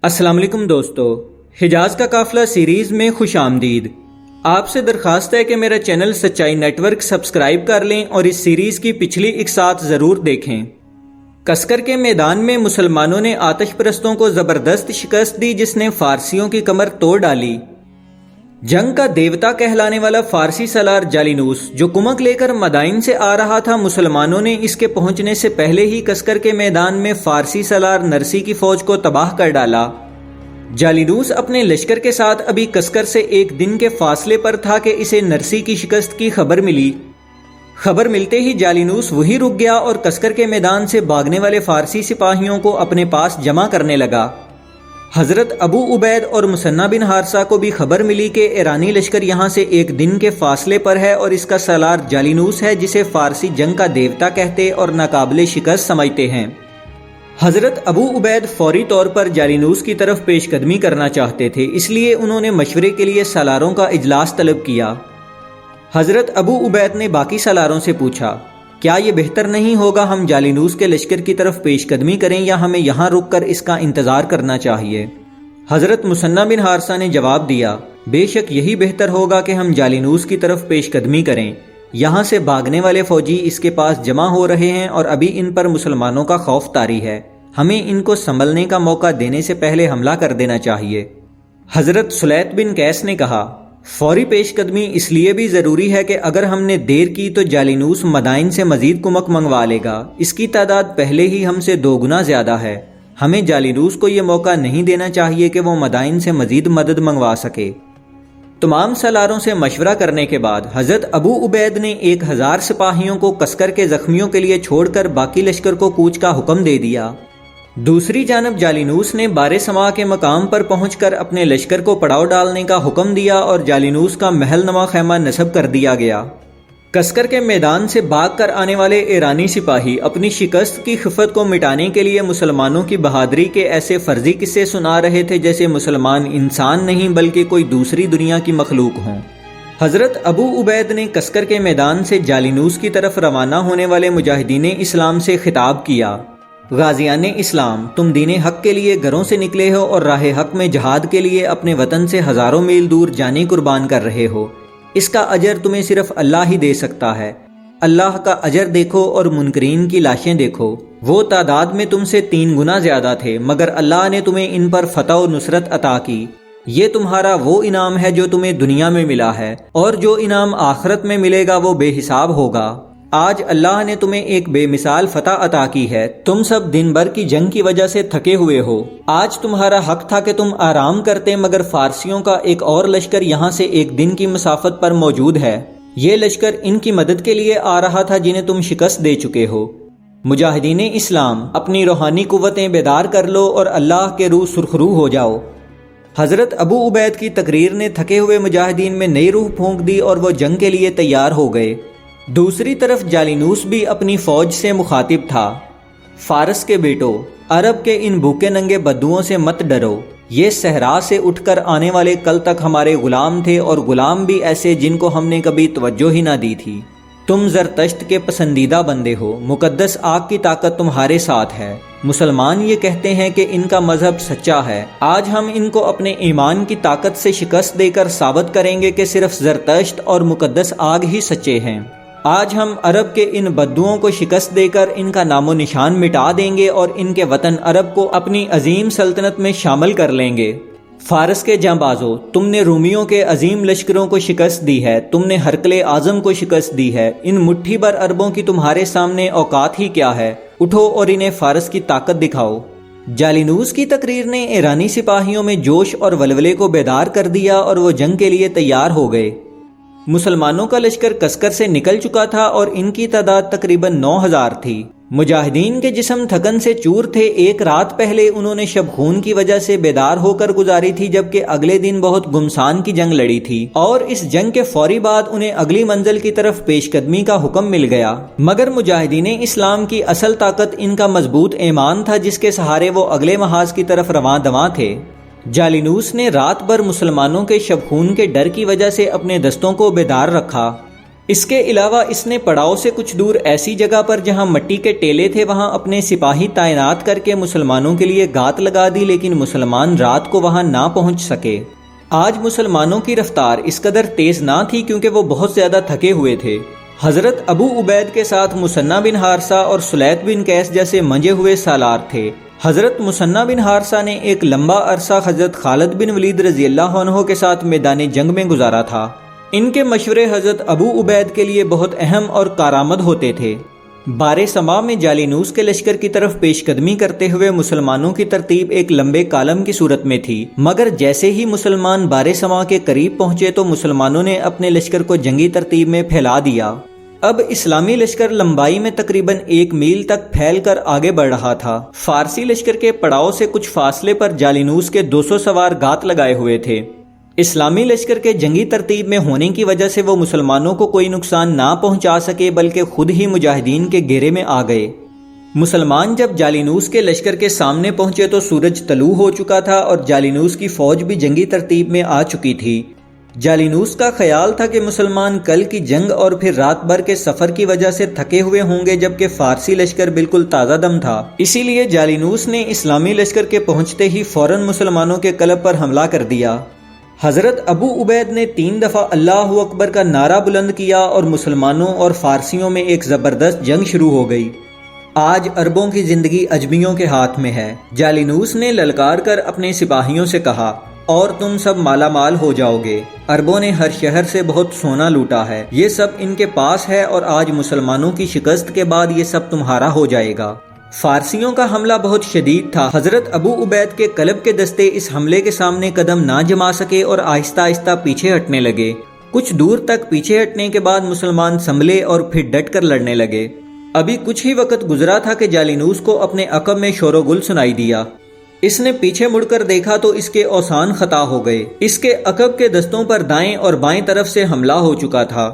السلام علیکم دوستو، حجاز کا قافلہ سیریز میں خوش آمدید۔ آپ سے درخواست ہے کہ میرا چینل سچائی نیٹ ورک سبسکرائب کر لیں اور اس سیریز کی پچھلی اقساط ضرور دیکھیں۔ کسکر کے میدان میں مسلمانوں نے آتش پرستوں کو زبردست شکست دی جس نے فارسیوں کی کمر توڑ ڈالی۔ جنگ کا دیوتا کہلانے والا فارسی سالار جالینوس جو کمک لے کر مدائن سے آ رہا تھا، مسلمانوں نے اس کے پہنچنے سے پہلے ہی کسکر کے میدان میں فارسی سالار نرسی کی فوج کو تباہ کر ڈالا۔ جالینوس اپنے لشکر کے ساتھ ابھی کسکر سے ایک دن کے فاصلے پر تھا کہ اسے نرسی کی شکست کی خبر ملی۔ خبر ملتے ہی جالینوس وہی رک گیا اور کسکر کے میدان سے بھاگنے والے فارسی سپاہیوں کو اپنے پاس جمع کرنے لگا۔ حضرت ابو عبید اور مثنہ بن حارثہ کو بھی خبر ملی کہ ایرانی لشکر یہاں سے ایک دن کے فاصلے پر ہے اور اس کا سالار جالینوس ہے جسے فارسی جنگ کا دیوتا کہتے اور ناقابل شکست سمجھتے ہیں۔ حضرت ابو عبید فوری طور پر جالینوس کی طرف پیش قدمی کرنا چاہتے تھے، اس لیے انہوں نے مشورے کے لیے سالاروں کا اجلاس طلب کیا۔ حضرت ابو عبید نے باقی سالاروں سے پوچھا، کیا یہ بہتر نہیں ہوگا ہم جالینوس کے لشکر کی طرف پیش قدمی کریں یا ہمیں یہاں رک کر اس کا انتظار کرنا چاہیے؟ حضرت مثنہ بن حارثہ نے جواب دیا، بے شک یہی بہتر ہوگا کہ ہم جالینوس کی طرف پیش قدمی کریں۔ یہاں سے بھاگنے والے فوجی اس کے پاس جمع ہو رہے ہیں اور ابھی ان پر مسلمانوں کا خوف طاری ہے، ہمیں ان کو سنبھلنے کا موقع دینے سے پہلے حملہ کر دینا چاہیے۔ حضرت سلیط بن قیس نے کہا، فوری پیش قدمی اس لیے بھی ضروری ہے کہ اگر ہم نے دیر کی تو جالینوس مدائن سے مزید کمک منگوا لے گا، اس کی تعداد پہلے ہی ہم سے 2 گنا زیادہ ہے، ہمیں جالینوس کو یہ موقع نہیں دینا چاہیے کہ وہ مدائن سے مزید مدد منگوا سکے۔ تمام سالاروں سے مشورہ کرنے کے بعد حضرت ابو عبید نے 1000 سپاہیوں کو کسکر کے زخمیوں کے لیے چھوڑ کر باقی لشکر کو کوچ کا حکم دے دیا۔ دوسری جانب جالینوس نے بار سما کے مقام پر پہنچ کر اپنے لشکر کو پڑاؤ ڈالنے کا حکم دیا اور جالینوس کا محل نما خیمہ نصب کر دیا گیا۔ کسکر کے میدان سے بھاگ کر آنے والے ایرانی سپاہی اپنی شکست کی خفت کو مٹانے کے لیے مسلمانوں کی بہادری کے ایسے فرضی قصے سنا رہے تھے جیسے مسلمان انسان نہیں بلکہ کوئی دوسری دنیا کی مخلوق ہوں۔ حضرت ابو عبید نے کسکر کے میدان سے جالینوس کی طرف روانہ ہونے والے مجاہدین اسلام سے خطاب کیا، غازیان اسلام، تم دین حق کے لیے گھروں سے نکلے ہو اور راہ حق میں جہاد کے لیے اپنے وطن سے ہزاروں میل دور جانیں قربان کر رہے ہو، اس کا اجر تمہیں صرف اللہ ہی دے سکتا ہے۔ اللہ کا اجر دیکھو اور منکرین کی لاشیں دیکھو، وہ تعداد میں تم سے 3 گنا زیادہ تھے مگر اللہ نے تمہیں ان پر فتح و نصرت عطا کی۔ یہ تمہارا وہ انعام ہے جو تمہیں دنیا میں ملا ہے، اور جو انعام آخرت میں ملے گا وہ بے حساب ہوگا۔ آج اللہ نے تمہیں ایک بے مثال فتح عطا کی ہے، تم سب دن بھر کی جنگ کی وجہ سے تھکے ہوئے ہو، آج تمہارا حق تھا کہ تم آرام کرتے مگر فارسیوں کا ایک اور لشکر یہاں سے 1 دن کی مسافت پر موجود ہے، یہ لشکر ان کی مدد کے لیے آ رہا تھا جنہیں تم شکست دے چکے ہو۔ مجاہدین اسلام، اپنی روحانی قوتیں بیدار کر لو اور اللہ کے روح سرخرو ہو جاؤ۔ حضرت ابو عبید کی تقریر نے تھکے ہوئے مجاہدین میں نئی روح پھونک دی اور وہ جنگ کے لیے تیار ہو گئے۔ دوسری طرف جالینوس بھی اپنی فوج سے مخاطب تھا، فارس کے بیٹو، عرب کے ان بھوکے ننگے بدوؤں سے مت ڈرو، یہ صحرا سے اٹھ کر آنے والے کل تک ہمارے غلام تھے اور غلام بھی ایسے جن کو ہم نے کبھی توجہ ہی نہ دی تھی۔ تم زرتشت کے پسندیدہ بندے ہو، مقدس آگ کی طاقت تمہارے ساتھ ہے۔ مسلمان یہ کہتے ہیں کہ ان کا مذہب سچا ہے، آج ہم ان کو اپنے ایمان کی طاقت سے شکست دے کر ثابت کریں گے کہ صرف زرتشت اور مقدس آگ ہی سچے ہیں۔ آج ہم عرب کے ان بدوؤں کو شکست دے کر ان کا نام و نشان مٹا دیں گے اور ان کے وطن عرب کو اپنی عظیم سلطنت میں شامل کر لیں گے۔ فارس کے جانبازوں، تم نے رومیوں کے عظیم لشکروں کو شکست دی ہے، تم نے ہرقل اعظم کو شکست دی ہے، ان مٹھی بھر عربوں کی تمہارے سامنے اوقات ہی کیا ہے، اٹھو اور انہیں فارس کی طاقت دکھاؤ۔ جالینوس کی تقریر نے ایرانی سپاہیوں میں جوش اور ولولے کو بیدار کر دیا اور وہ جنگ کے لیے تیار ہو گئے۔ مسلمانوں کا لشکر کسکر سے نکل چکا تھا اور ان کی تعداد تقریباً 9000 تھی۔ مجاہدین کے جسم تھکن سے چور تھے، ایک رات پہلے انہوں نے شب خون کی وجہ سے بیدار ہو کر گزاری تھی جبکہ اگلے دن بہت گمسان کی جنگ لڑی تھی، اور اس جنگ کے فوری بعد انہیں اگلی منزل کی طرف پیش قدمی کا حکم مل گیا۔ مگر مجاہدین اسلام کی اصل طاقت ان کا مضبوط ایمان تھا جس کے سہارے وہ اگلے محاذ کی طرف رواں دواں تھے۔ جالینوس نے رات بھر مسلمانوں کے شب خون کے ڈر کی وجہ سے اپنے دستوں کو بیدار رکھا۔ اس کے علاوہ اس نے پڑاؤ سے کچھ دور ایسی جگہ پر جہاں مٹی کے ٹیلے تھے وہاں اپنے سپاہی تعینات کر کے مسلمانوں کے لیے گات لگا دی، لیکن مسلمان رات کو وہاں نہ پہنچ سکے۔ آج مسلمانوں کی رفتار اس قدر تیز نہ تھی کیونکہ وہ بہت زیادہ تھکے ہوئے تھے۔ حضرت ابو عبید کے ساتھ مثنہ بن حارثہ اور سلیت بن قیس جیسے منجے ہوئے سالار تھے۔ حضرت مثنہ بن حارثہ نے ایک لمبا عرصہ حضرت خالد بن ولید رضی اللہ عنہ کے ساتھ میدان جنگ میں گزارا تھا۔ ان کے مشورے حضرت ابو عبید کے لیے بہت اہم اور کارآمد ہوتے تھے۔ بارِ سما میں جالینوس کے لشکر کی طرف پیش قدمی کرتے ہوئے مسلمانوں کی ترتیب ایک لمبے کالم کی صورت میں تھی، مگر جیسے ہی مسلمان بارِ سما کے قریب پہنچے تو مسلمانوں نے اپنے لشکر کو جنگی ترتیب میں پھیلا دیا۔ اب اسلامی لشکر لمبائی میں تقریباً 1 میل تک پھیل کر آگے بڑھ رہا تھا۔ فارسی لشکر کے پڑاؤ سے کچھ فاصلے پر جالینوس کے 200 سوار گات لگائے ہوئے تھے۔ اسلامی لشکر کے جنگی ترتیب میں ہونے کی وجہ سے وہ مسلمانوں کو کوئی نقصان نہ پہنچا سکے بلکہ خود ہی مجاہدین کے گھیرے میں آ گئے۔ مسلمان جب جالینوس کے لشکر کے سامنے پہنچے تو سورج طلوع ہو چکا تھا اور جالینوس کی فوج بھی جنگی ترتیب میں آ چکی تھی۔ جالینوس کا خیال تھا کہ مسلمان کل کی جنگ اور پھر رات بھر کے سفر کی وجہ سے تھکے ہوئے ہوں گے، جبکہ فارسی لشکر بالکل تازہ دم تھا۔ اسی لیے جالینوس نے اسلامی لشکر کے پہنچتے ہی فوراً مسلمانوں کے قلب پر حملہ کر دیا۔ حضرت ابو عبید نے 3 دفعہ اللہ اکبر کا نعرہ بلند کیا اور مسلمانوں اور فارسیوں میں ایک زبردست جنگ شروع ہو گئی۔ آج عربوں کی زندگی اجمیوں کے ہاتھ میں ہے۔ جالینوس نے للکار کر اپنے سپاہیوں سے کہا، اور تم سب مالا مال ہو جاؤ گے۔ عربوں نے ہر شہر سے بہت سونا لوٹا ہے، یہ سب ان کے پاس ہے اور آج مسلمانوں کی شکست کے بعد یہ سب تمہارا ہو جائے گا۔ فارسیوں کا حملہ بہت شدید تھا۔ حضرت ابو عبید کے قلب کے دستے اس حملے کے سامنے قدم نہ جما سکے اور آہستہ آہستہ پیچھے ہٹنے لگے۔ کچھ دور تک پیچھے ہٹنے کے بعد مسلمان سنبھلے اور پھر ڈٹ کر لڑنے لگے۔ ابھی کچھ ہی وقت گزرا تھا کہ جالینوس کو اپنے عقب میں شور و گل سنائی دیا۔ اس نے پیچھے مڑ کر دیکھا تو اس کے اوسان خطا ہو گئے۔ اس کے عقب کے دستوں پر دائیں اور بائیں طرف سے حملہ ہو چکا تھا۔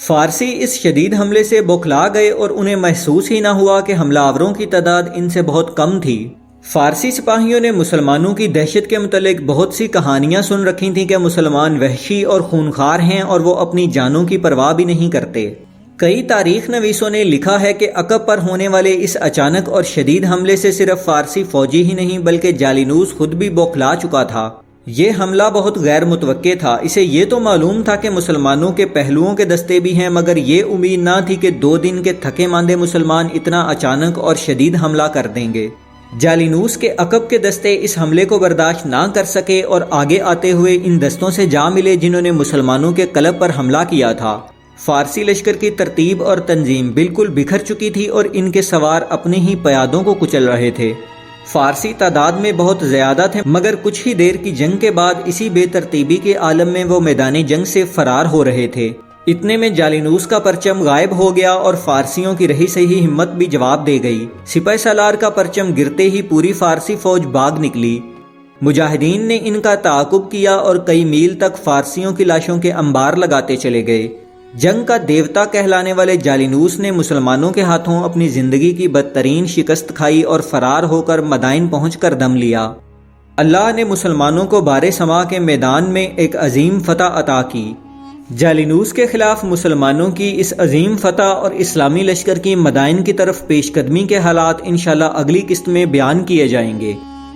فارسی اس شدید حملے سے بوکھلا گئے اور انہیں محسوس ہی نہ ہوا کہ حملہ آوروں کی تعداد ان سے بہت کم تھی۔ فارسی سپاہیوں نے مسلمانوں کی دہشت کے متعلق بہت سی کہانیاں سن رکھی تھیں کہ مسلمان وحشی اور خونخوار ہیں اور وہ اپنی جانوں کی پرواہ بھی نہیں کرتے۔ کئی تاریخ نویسوں نے لکھا ہے کہ عقب پر ہونے والے اس اچانک اور شدید حملے سے صرف فارسی فوجی ہی نہیں بلکہ جالینوس خود بھی بوکھلا چکا تھا۔ یہ حملہ بہت غیر متوقع تھا۔ اسے یہ تو معلوم تھا کہ مسلمانوں کے پہلوؤں کے دستے بھی ہیں، مگر یہ امید نہ تھی کہ 2 دن کے تھکے ماندے مسلمان اتنا اچانک اور شدید حملہ کر دیں گے۔ جالینوس کے عقب کے دستے اس حملے کو برداشت نہ کر سکے اور آگے آتے ہوئے ان دستوں سے جا ملے جنہوں نے مسلمانوں کے قلب پر حملہ کیا تھا۔ فارسی لشکر کی ترتیب اور تنظیم بالکل بکھر چکی تھی اور ان کے سوار اپنے ہی پیادوں کو کچل رہے تھے۔ فارسی تعداد میں بہت زیادہ تھے، مگر کچھ ہی دیر کی جنگ کے بعد اسی بے ترتیبی کے عالم میں وہ میدان جنگ سے فرار ہو رہے تھے۔ اتنے میں جالینوس کا پرچم غائب ہو گیا اور فارسیوں کی رہی سہی ہمت بھی جواب دے گئی۔ سپہ سالار کا پرچم گرتے ہی پوری فارسی فوج بھاگ نکلی۔ مجاہدین نے ان کا تعاقب کیا اور کئی میل تک فارسیوں کی لاشوں کے انبار لگاتے چلے گئے۔ جنگ کا دیوتا کہلانے والے جالینوس نے مسلمانوں کے ہاتھوں اپنی زندگی کی بدترین شکست کھائی اور فرار ہو کر مدائن پہنچ کر دم لیا۔ اللہ نے مسلمانوں کو بارِ سما کے میدان میں ایک عظیم فتح عطا کی۔ جالینوس کے خلاف مسلمانوں کی اس عظیم فتح اور اسلامی لشکر کی مدائن کی طرف پیش قدمی کے حالات انشاءاللہ اگلی قسط میں بیان کیے جائیں گے۔